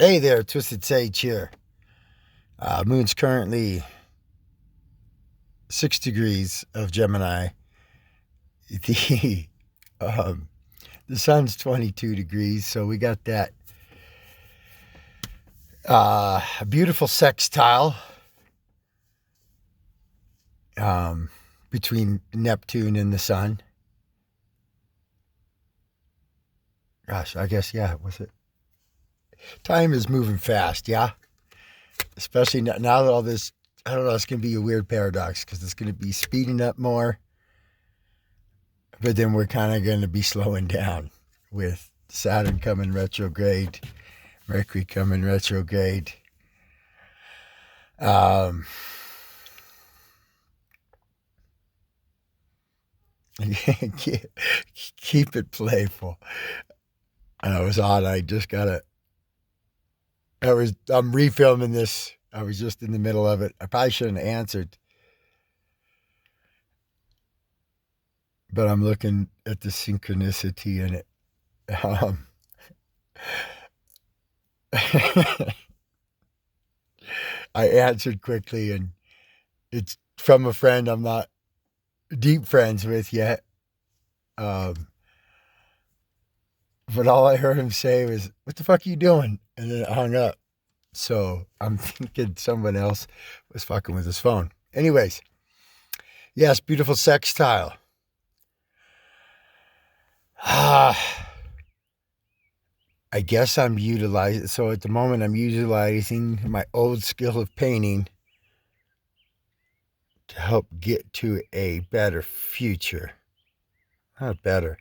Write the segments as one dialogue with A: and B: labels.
A: Hey there, Twisted Sage here. Moon's currently 6 degrees of Gemini. The um, the sun's 22 degrees, so we got that beautiful sextile between Neptune and the sun. Gosh, I guess, yeah, was it? Time is moving fast, yeah? Especially now that all this, I don't know, it's going to be a weird paradox because it's going to be speeding up more, but then we're kind of going to be slowing down with Saturn coming retrograde, Mercury coming retrograde. Um, keep it playful. And I was on. I just gotta. I'm refilming this. I was just in the middle of it. I probably shouldn't have answered, but I'm looking at the synchronicity in it. Um, I answered quickly, and it's from a friend I'm not deep friends with yet. Um, but all I heard him say was, "What the fuck are you doing?" And then it hung up. So I'm thinking someone else was fucking with his phone. Anyways, yes, beautiful sextile. I guess I'm utilizing, so at the moment I'm utilizing my old skill of painting to help get to a better future. Not better.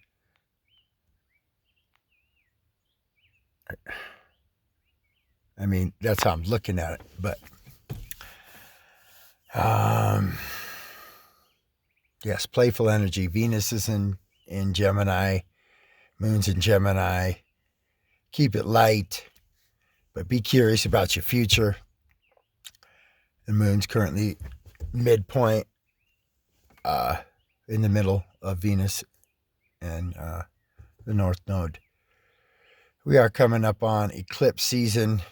A: I mean, that's how I'm looking at it. But, yes, playful energy. Venus is in Gemini. Moon's in Gemini. Keep it light, but be curious about your future. The moon's currently midpoint in the middle of Venus and the North Node. We are coming up on eclipse season.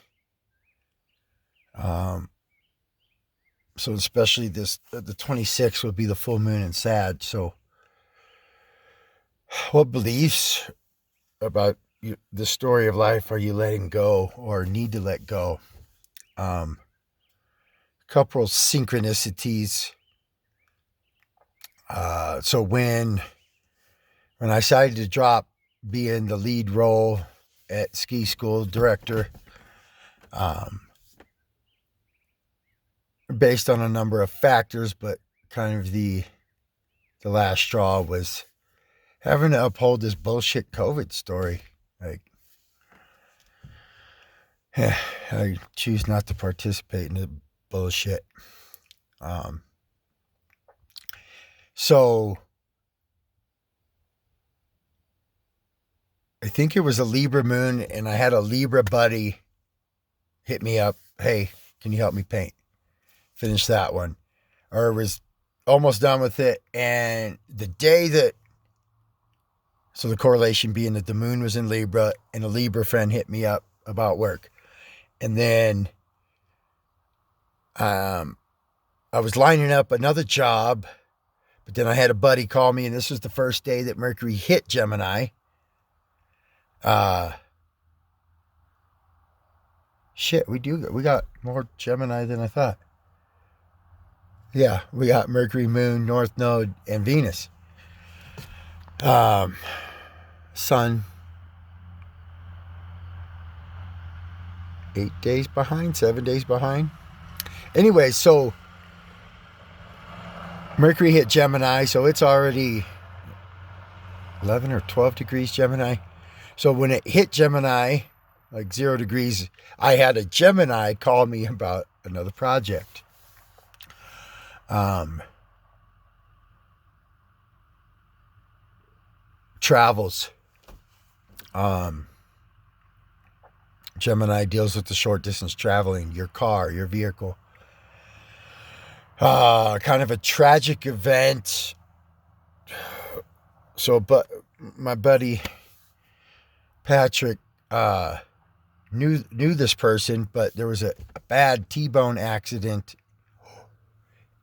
A: So especially the 26th will be the full moon in Sag. So what beliefs about the story of life are you letting go or need to let go? Couple synchronicities. So when I decided to drop being the lead role at ski school director, based on a number of factors, but kind of the last straw was having to uphold this bullshit COVID story. Like, I choose not to participate in the bullshit. So I think it was a Libra moon, and I had a Libra buddy hit me up. Hey, can you help me paint? Finish that one. Or was almost done with it. And the day that, so the correlation being that the moon was in Libra and a Libra friend hit me up about work. And then I was lining up another job, but then I had a buddy call me, and this was the first day that Mercury hit Gemini. Shit, we got more Gemini than I thought. Yeah, we got Mercury, Moon, North Node, and Venus. Sun, 8 days behind, 7 days behind. Anyway, so Mercury hit Gemini, so it's already 11 or 12 degrees Gemini. So when it hit Gemini, like 0 degrees, I had a Gemini call me about another project. Travels. Gemini deals with the short distance traveling, your car, your vehicle. Kind of a tragic event. So, but my buddy Patrick knew this person, but there was a bad T-bone accident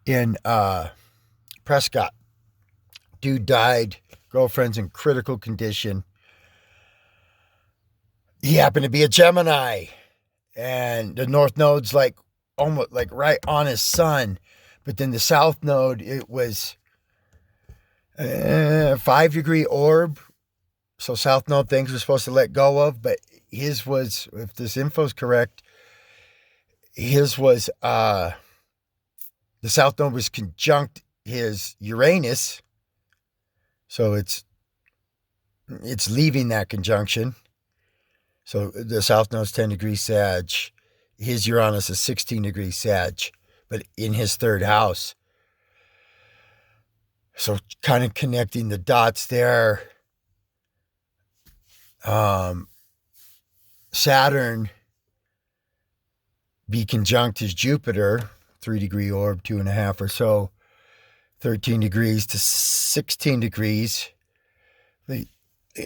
A: in Prescott. Dude died. Girlfriend's in critical condition. He happened to be a Gemini, and the North Node's like almost like right on his sun, but then the South Node, it was 5-degree orb. So South Node things we're supposed to let go of, but his was, if this info's correct, his was the South Node was conjunct his Uranus, so it's leaving that conjunction. So the South Node's 10 degrees Sag, his Uranus is 16 degrees Sag, but in his third house. So kind of connecting the dots there. Saturn be conjunct his Jupiter, 3-degree orb, 2.5 or so, 13 degrees to 16 degrees.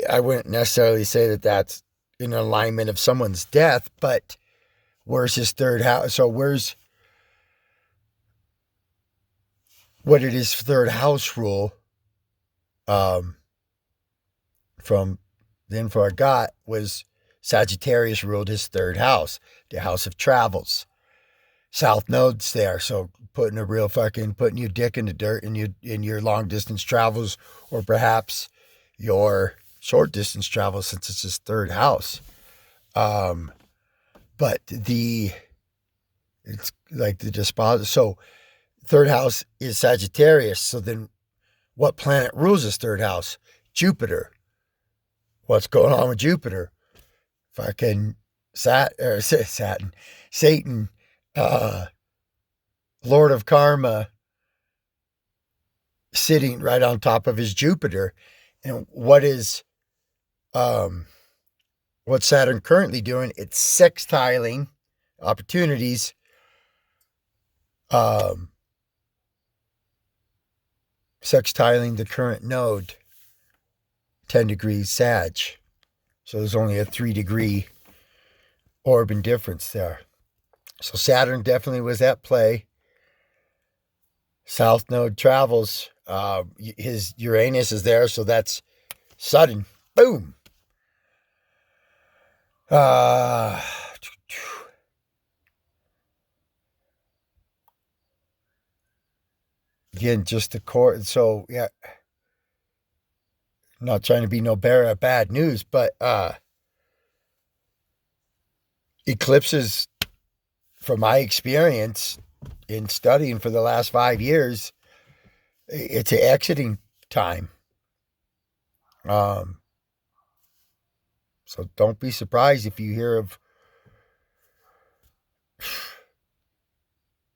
A: I wouldn't necessarily say that that's in alignment of someone's death, but where's his third house? So where's what did his third house rule? From the info I got was Sagittarius ruled his third house, the house of travels. South Node's there, so putting your dick in the dirt in your long distance travels, or perhaps your short distance travels, since it's his third house. But it's like the disposition. So third house is Sagittarius. So then what planet rules his third house? Jupiter. What's going on with Jupiter? Fucking Satan, Lord of Karma, sitting right on top of his Jupiter. And what's Saturn currently doing? It's sextiling opportunities. Sextiling the current node, 10 degrees Sag. So there's only a 3-degree orb and difference there. So Saturn definitely was at play. South Node travels. His Uranus is there, so that's sudden. Boom. Again, just the core. So, yeah. Not trying to be no bearer of bad news, but eclipses, from my experience in studying for the last 5 years, it's an exiting time. So don't be surprised if you hear of,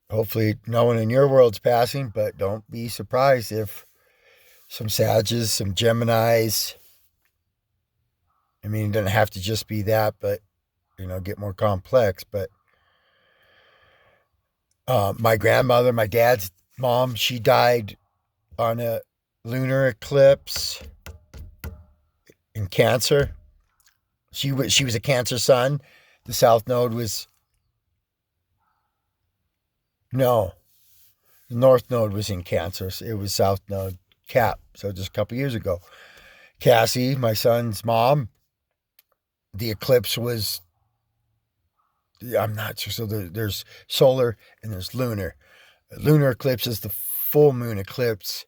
A: hopefully no one in your world's passing, but don't be surprised if some Sages, some Geminis, I mean, it doesn't have to just be that, but, get more complex. But my grandmother, my dad's mom, she died on a lunar eclipse in Cancer. She was a Cancer sun. The South Node was, no, the North Node was in Cancer. So it was South Node Cap. So just a couple years ago. Cassie, my son's mom, the eclipse was, I'm not sure. So there's solar and there's lunar. Lunar eclipse is the full moon eclipse.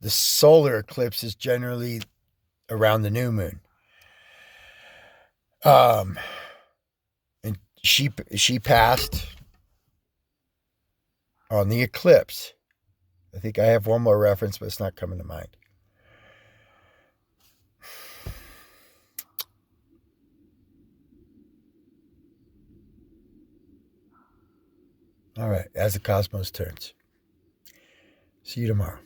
A: The solar eclipse is generally around the new moon. And she passed on the eclipse. I think I have one more reference, but it's not coming to mind. All right, as the cosmos turns. See you tomorrow.